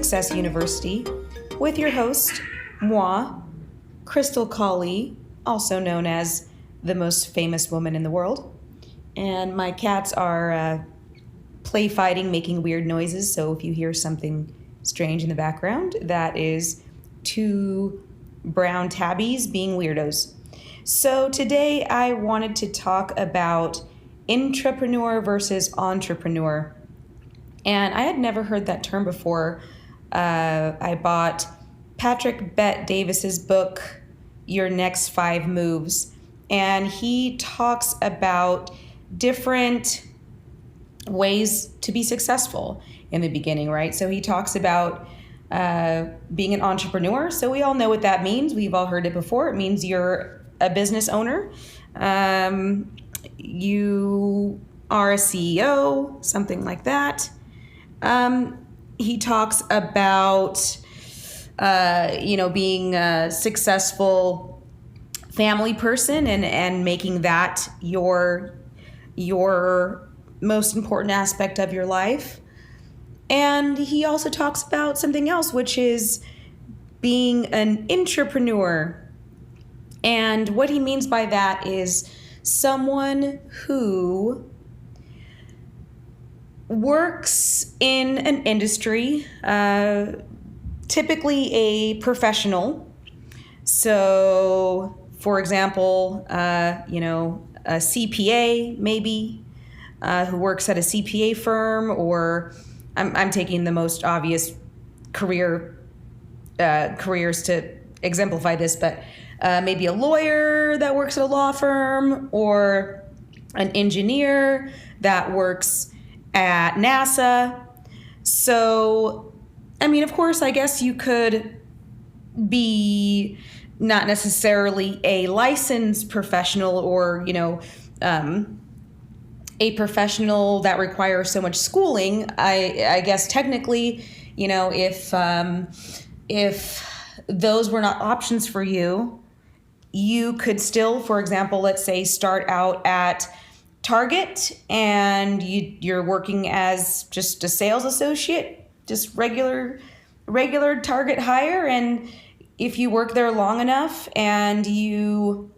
Success University with your host, moi, Krystal Kali, also known as the most famous woman in the world. And my cats are play fighting, making weird noises. So if you hear something strange in the background, that is two brown tabbies being weirdos. So today I wanted to talk about intrapreneur versus entrepreneur. And I had never heard that term before. I bought Patrick Bet-Davis's book, Your Next 5 Moves. And he talks about different ways to be successful in the beginning, right? So he talks about being an entrepreneur. So we all know what that means. We've all heard it before. It means you're a business owner. You are a CEO, something like that. He talks about, being a successful family person and making that your most important aspect of your life. And he also talks about something else, which is being an intrapreneur. And what he means by that is someone who works in an industry, typically a professional. So, for example, a CPA maybe, who works at a CPA firm, or I'm taking the most obvious careers to exemplify this, but maybe a lawyer that works at a law firm, or an engineer that works at NASA. So, of course, I guess you could be not necessarily a licensed professional or, a professional that requires so much schooling. I guess technically, if those were not options for you, you could still, for example, let's say start out at Target and you're working as just a sales associate, just regular Target hire. And if you work there long enough and you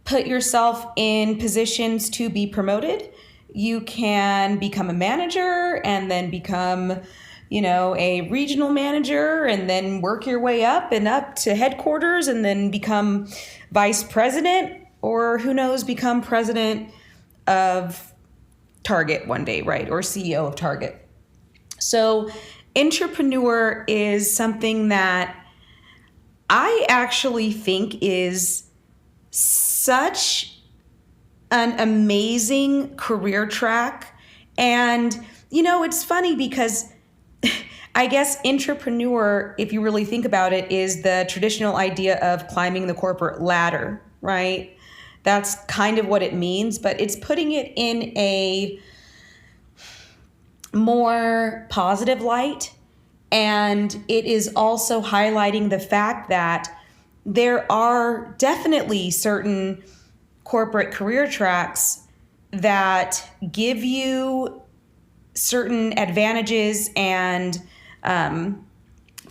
put yourself in positions to be promoted, you can become a manager and then become, a regional manager, and then work your way up to headquarters, and then become vice president, or who knows, become president of Target one day, right? Or CEO of Target. So intrapreneur is something that I actually think is such an amazing career track. And, it's funny because I guess intrapreneur, if you really think about it, is the traditional idea of climbing the corporate ladder, right? That's kind of what it means, but it's putting it in a more positive light. And it is also highlighting the fact that there are definitely certain corporate career tracks that give you certain advantages and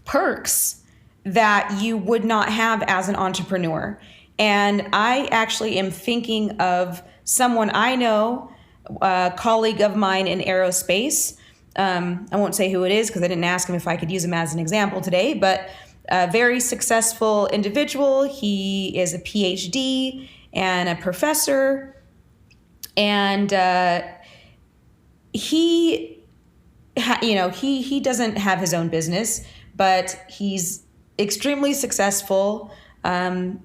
perks that you would not have as an entrepreneur. And I actually am thinking of someone I know, a colleague of mine in aerospace. I won't say who it is because I didn't ask him if I could use him as an example today, but a very successful individual. He is a PhD and a professor, and he doesn't have his own business, but he's extremely successful,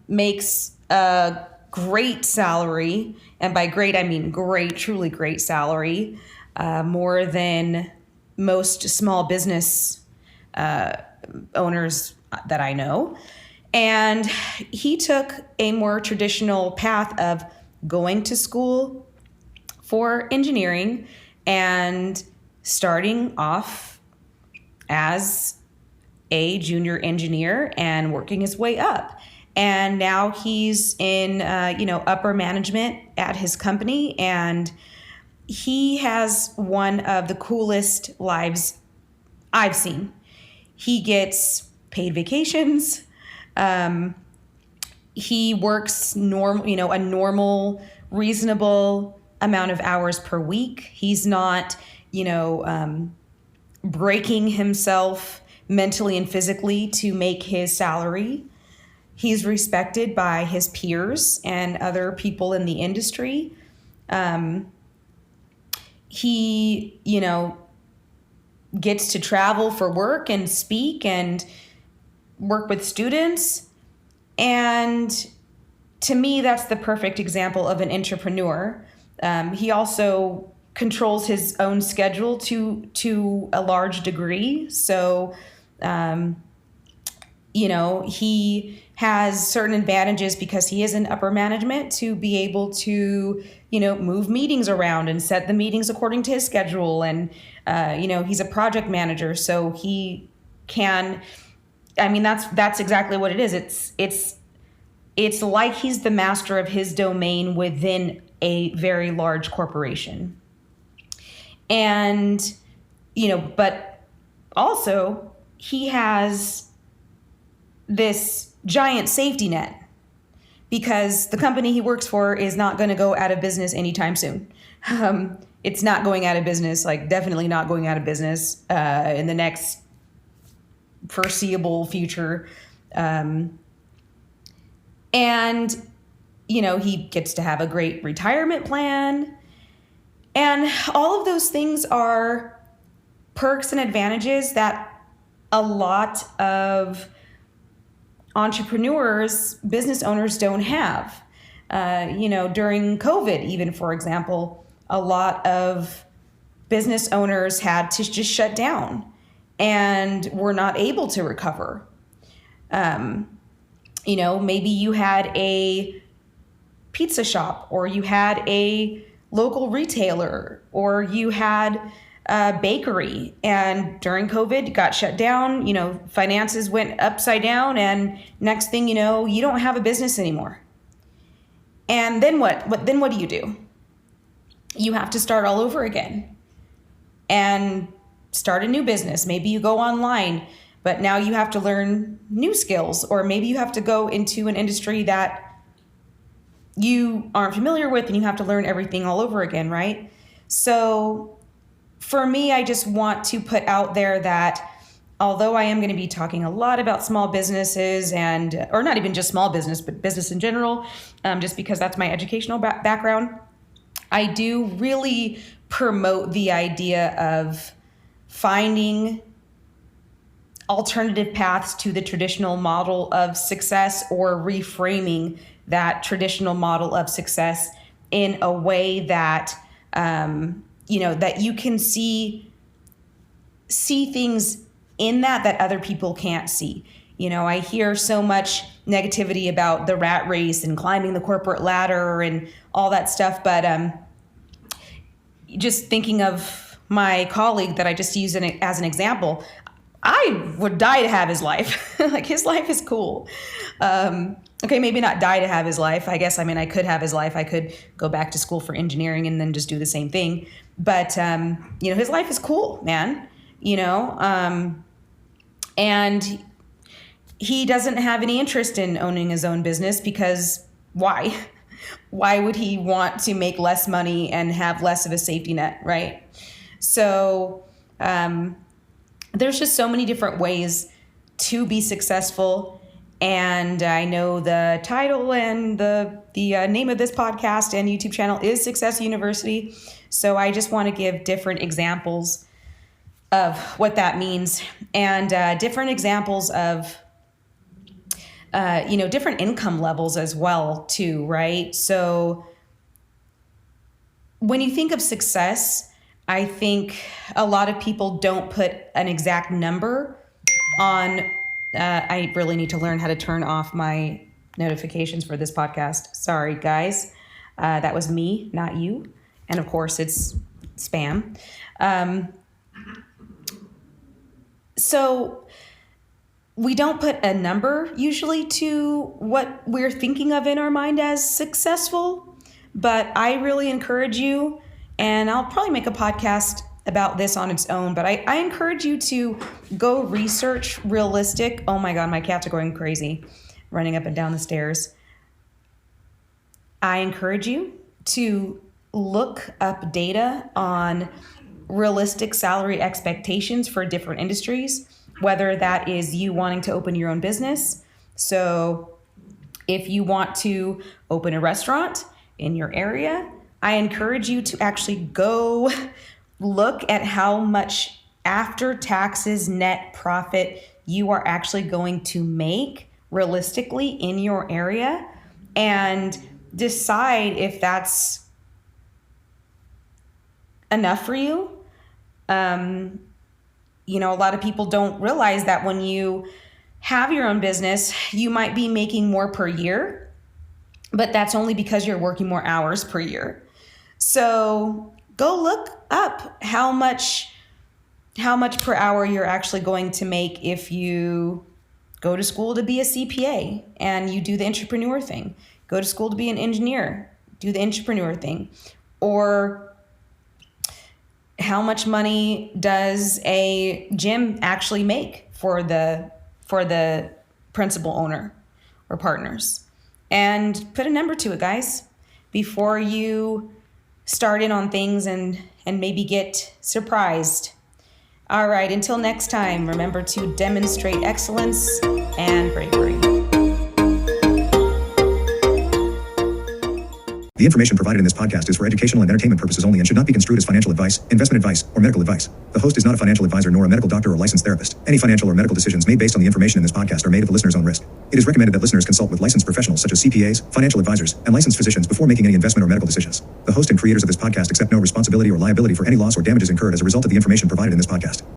makes a great salary, and by great I mean great, truly great salary, more than most small business owners that I know. And he took a more traditional path of going to school for engineering and starting off as a junior engineer and working his way up. And now he's in, upper management at his company, and he has one of the coolest lives I've seen. He gets paid vacations. He works a normal, reasonable amount of hours per week. He's not, breaking himself mentally and physically to make his salary. He's respected by his peers and other people in the industry. He, gets to travel for work and speak and work with students. And to me, that's the perfect example of an intrapreneur. He also controls his own schedule to a large degree. So, he has certain advantages because he is in upper management to be able to, move meetings around and set the meetings according to his schedule. And, he's a project manager, so he can, that's exactly what it is. It's like he's the master of his domain within a very large corporation. And, but also he has this giant safety net because the company he works for is not going to go out of business anytime soon. It's not going out of business, definitely not going out of business in the next foreseeable future. And, he gets to have a great retirement plan. And all of those things are perks and advantages that a lot of entrepreneurs, business owners don't have. During COVID, even, for example, a lot of business owners had to just shut down and were not able to recover. Maybe you had a pizza shop, or you had a local retailer, or you had a bakery, and during COVID got shut down, finances went upside down, and next thing you know, you don't have a business anymore. And then what? Then what do? You have to start all over again and start a new business. Maybe you go online, but now you have to learn new skills, or maybe you have to go into an industry that you aren't familiar with and you have to learn everything all over again, right? So for me, I just want to put out there that although I am going to be talking a lot about small businesses or not even just small business, but business in general, just because that's my educational background, I do really promote the idea of finding alternative paths to the traditional model of success, or reframing that traditional model of success in a way that, that you can see things in that other people can't see. I hear so much negativity about the rat race and climbing the corporate ladder and all that stuff. But just thinking of my colleague that I just used as an example, I would die to have his life. His life is cool. Okay, maybe not die to have his life. I guess, I could have his life. I could go back to school for engineering and then just do the same thing. But, his life is cool, man. And he doesn't have any interest in owning his own business because why? Why would he want to make less money and have less of a safety net, right? So there's just so many different ways to be successful. And I know the title and the name of this podcast and YouTube channel is Success University. So I just want to give different examples of what that means, and different examples of, different income levels as well too, right? So when you think of success, I think a lot of people don't put an exact number on. I really need to learn how to turn off my notifications for this podcast. Sorry, guys. That was me, not you. And of course, it's spam. So we don't put a number usually to what we're thinking of in our mind as successful, but I really encourage you, and I'll probably make a podcast about this on its own, but I encourage you to go research realistic. Oh my God, my cats are going crazy, running up and down the stairs. I encourage you to look up data on realistic salary expectations for different industries, whether that is you wanting to open your own business. So if you want to open a restaurant in your area, I encourage you to actually go look at how much after taxes net profit you are actually going to make realistically in your area, and decide if that's enough for you. A lot of people don't realize that when you have your own business, you might be making more per year, but that's only because you're working more hours per year. So go look up how much per hour you're actually going to make if you go to school to be a CPA and you do the Intrapreneur thing. Go to school to be an engineer, do the Intrapreneur thing. Or how much money does a gym actually make for the principal owner or partners? And put a number to it, guys, before you start in on things and maybe get surprised. All right, until next time, remember to demonstrate excellence and bravery. The information provided in this podcast is for educational and entertainment purposes only and should not be construed as financial advice, investment advice, or medical advice. The host is not a financial advisor nor a medical doctor or licensed therapist. Any financial or medical decisions made based on the information in this podcast are made at the listener's own risk. It is recommended that listeners consult with licensed professionals such as CPAs, financial advisors, and licensed physicians before making any investment or medical decisions. The host and creators of this podcast accept no responsibility or liability for any loss or damages incurred as a result of the information provided in this podcast.